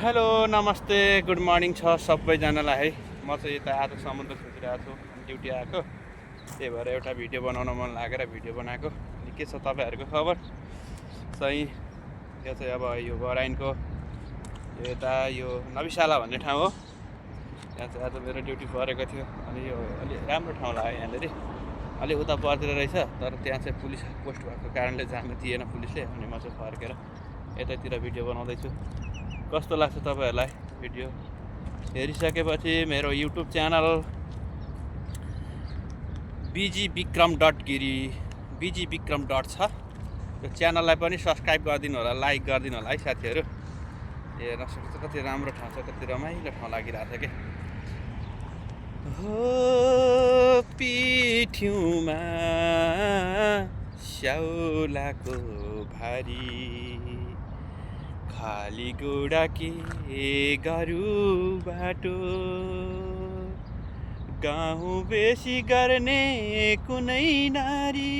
Hello नमस्ते good morning छ सबैजनालाई है। म चाहिँ यता आज समुद्र खोजिरहेको छु, ड्युटी आएको, त्यही भएर एउटा भिडियो बनाउन मन लागेर भिडियो बनाएको। अनि के छ तपाईँहरूको खबर? चाहिँ यो चाहिँ अब यो बराइनको यता यो नबिसाला भन्ने ठाउँ हो। यहाँ चाहिँ आज मेरो ड्युटी परेको थियो। अनि यो अलि राम्रो ठाउँ लाग्यो यहाँनिर, अलि उता पर्तिर रहेछ, तर त्यहाँ चाहिँ पुलिस पोस्ट भएको कारणले जान दिएन पुलिसले। अनि म चाहिँ फर्केर यतातिर भिडियो बनाउँदैछु। कस्तो लाग्छ तपाईँहरूलाई भिडियो हेरिसकेपछि? मेरो YouTube channel busy Vikram dot Giri busy Vikram dot छ, त्यो च्यानललाई पनि सब्सक्राइब गरिदिनु होला, लाइक गरिदिनु होला है साथीहरू। हेर्न सक्छ कति राम्रो ठाउँ छ, कति रमाइलो ठाउँ लागिरहेको छ कि। हो पिठ्युमा स्याउलाको भारी, खाली गोडा के गरु बाटो, गाउँ बेसी गर्ने कुनै नारी,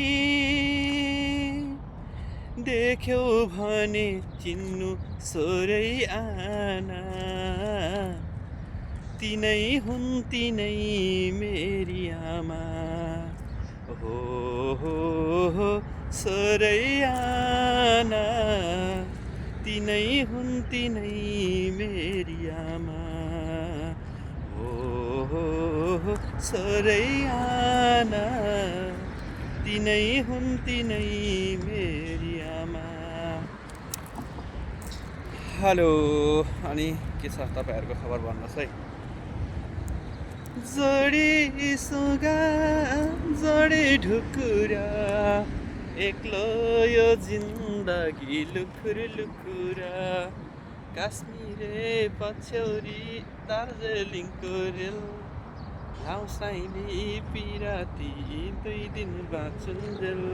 देख्यौ भने चिन्नु सोरै आना, तिनै हुन् तिनै मेरी आमा, हो सोरै आना, तिनै हुन् तिनै मेरी आमा, हो सोरै आना, तिनै हुन् तिनै मेरी आमा। हेलो, अनि के छ तपाईँहरूको खबर भन्नुहोस् है। जोडी सुगा जोडी ढुकुरा, एक्लो यो जिन्दगी लुखुर लुखुरा, काश्मीरे पछ्यौरी दार्जिलिङको रेल, लाउँसाइली पिराती 2 दिन बाँचुन्जेल।